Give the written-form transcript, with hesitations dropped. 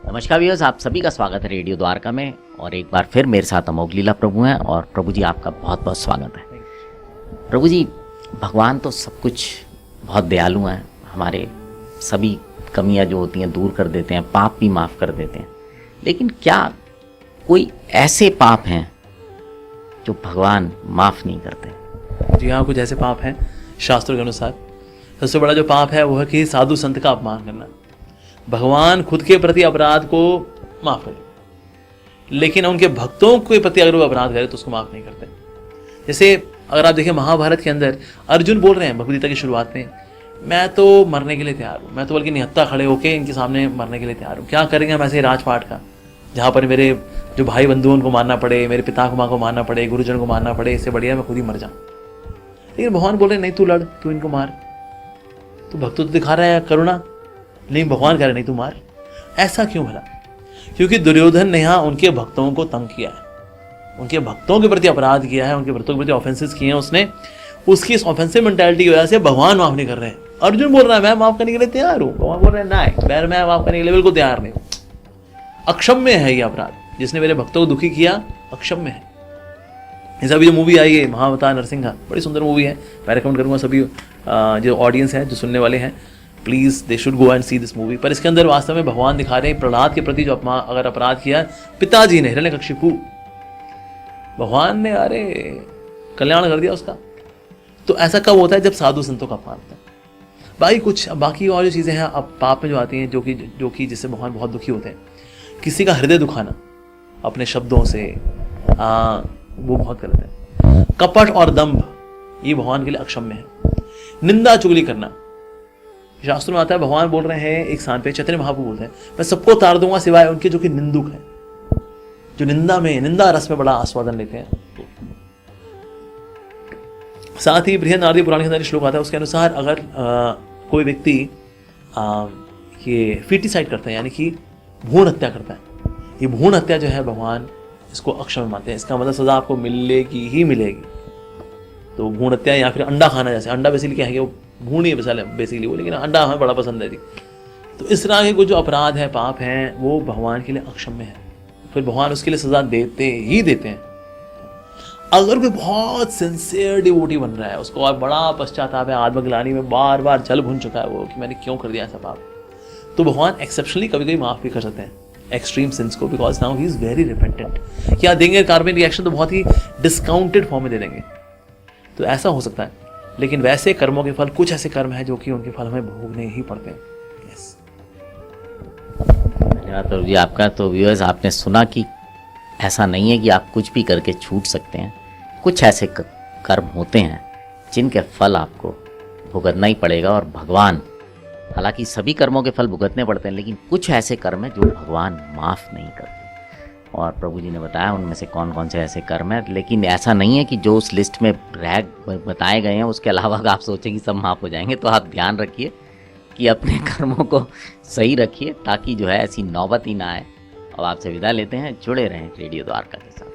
नमस्कार व्यूअर्स, आप सभी का स्वागत है रेडियो द्वारका में। और एक बार फिर मेरे साथ अमोघ लीला प्रभु हैं और प्रभु जी आपका बहुत बहुत स्वागत है। प्रभु जी, भगवान तो सब कुछ बहुत दयालु हैं, हमारे सभी कमियां जो होती हैं दूर कर देते हैं, पाप भी माफ़ कर देते हैं। लेकिन क्या कोई ऐसे पाप हैं जो भगवान माफ़ नहीं करते? जी हाँ, कुछ ऐसे पाप हैं शास्त्रों के अनुसार। सबसे बड़ा जो पाप है वो है कि साधु संत का अपमान करना। भगवान खुद के प्रति अपराध को माफ करे, लेकिन उनके भक्तों के प्रति अगर वो अपराध करे तो उसको माफ नहीं करते। जैसे अगर आप देखिए महाभारत के अंदर अर्जुन बोल रहे हैं भगवद गीता की शुरुआत में, मैं तो मरने के लिए तैयार हूँ, मैं तो बल्कि निहत्था खड़े होकर इनके सामने मरने के लिए तैयार हूँ। क्या करेंगे हम ऐसे राजपाट का, जहाँ पर मेरे जो भाई बंधु उनको मारना पड़े, मेरे पिता माँ को मारना पड़े, गुरुजन को मारना पड़े, इससे बढ़िया मैं खुद ही मर जाऊँ। लेकिन भगवान बोल रहे नहीं, तू लड़, तू इनको मार। तो भक्त तो दिखा रहा है करुणा, लेकिन भगवान कह रहे नहीं तू मार। ऐसा क्यों भला? क्योंकि दुर्योधन ने यहाँ उनके भक्तों को तंग किया है, उनके भक्तों के प्रति अपराध किया है, उनके भक्तों के प्रति ऑफेंसेस किए हैं उसने। उसकी इस ऑफेंसिव मेंटालिटी की वजह से भगवान माफ नहीं कर रहे हैं। अर्जुन बोल रहा है मैं माफ करने के लिए तैयार हूँ, भगवान बोल रहे हैं नहीं, मैं माफ करने के लिए बिल्कुल तैयार नहीं। अक्षम्य है ये अपराध, जिसने मेरे भक्तों को दुखी किया अक्षम्य है। जैसे अभी जो मूवी आई है महाअवतार नरसिंहा, बड़ी सुंदर मूवी है। मैं रिकमेंड करूँगा सभी जो ऑडियंस है, जो सुनने वाले हैं, please they should go and see this movie. पर इसके अंदर वास्तव में भगवान दिखा रहे हैं प्रहलाद के प्रति जो अगर अपराध किया पिताजी ने, हिरण्यकशिपु, भगवान ने अरे कल्याण कर दिया उसका। तो ऐसा कब होता है? जब साधु संतों का अपमान होता है। भाई कुछ बाकी और जो चीज़ें हैं अब पाप में जो आती हैं, जो कि जिससे भगवान बहुत दुखी होते हैं। किसी का हृदय दुखाना अपने शब्दों से, वो बहुत गलत है। कपट और दंभ ये भगवान के लिए अक्षम्य है। निंदा चुगली करना, शास्त्रों में आता है, भगवान बोल रहे हैं एक स्थान पे, चैतन्य महाप्रभु बोलते हैं मैं सबको तार दूंगा सिवाय उनके जो कि निंदुक हैं, जो निंदा रस में बड़ा आस्वादन लेते हैं। साथ ही बृहद नारदी पुराण के अंदर श्लोक आता है, उसके अनुसार अगर कोई व्यक्ति ये फीटिसाइड करता है, यानी कि भ्रूण हत्या करता है, ये भ्रूण हत्या जो है भगवान इसको अक्षम्य मानते हैं। इसका मतलब सजा आपको मिलेगी ही मिलेगी। तो भ्रूण हत्या या फिर अंडा खाना, जैसे अंडा बेसिकली क्या है कि वो भ्रूण ही बेसिकली वो, लेकिन अंडा हमें बड़ा पसंद है। तो इस तरह के कुछ जो अपराध है, पाप हैं, वो भगवान के लिए अक्षम्य है। फिर भगवान उसके लिए सजा देते ही देते हैं। अगर कोई बहुत सिंसियर डिवोटी बन रहा है, उसको बड़ा पश्चाताप है, आत्मग्लानि में बार बार जल भुन चुका है वो कि मैंने क्यों कर दिया ऐसा पाप, तो भगवान एक्सेप्शनली कभी कभी माफ भी कर सकते हैं एक्सट्रीम सिंस को, because now he is very repentant. क्या देंगे कार्बन रिएक्शन तो बहुत ही डिस्काउंटेड फॉर्म में दे देंगे, तो ऐसा हो सकता है। लेकिन वैसे कर्मों के फल, कुछ ऐसे कर्म हैं जो कि उनके फल हमें भोगने ही पड़ते हैं। यस, धन्यवाद प्रभु जी आपका। तो व्यूअर्स, आपने सुना कि ऐसा नहीं है कि आप कुछ भी करके छूट सकते हैं। कुछ ऐसे कर्म होते हैं जिनके फल आपको भुगतना ही पड़ेगा। और भगवान, हालांकि सभी कर्मों के फल भुगतने पड़ते हैं, लेकिन कुछ ऐसे कर्म हैं जो भगवान माफ़ नहीं करते। और प्रभु जी ने बताया उनमें से कौन कौन से ऐसे कर्म हैं। लेकिन ऐसा नहीं है कि जो उस लिस्ट में बताए गए हैं उसके अलावा अगर आप सोचें कि सब माफ़ हो जाएंगे, तो आप ध्यान रखिए कि अपने कर्मों को सही रखिए, ताकि जो है ऐसी नौबत ही ना आए। अब आपसे विदा लेते हैं, जुड़े रहें रेडियो द्वारका के साथ।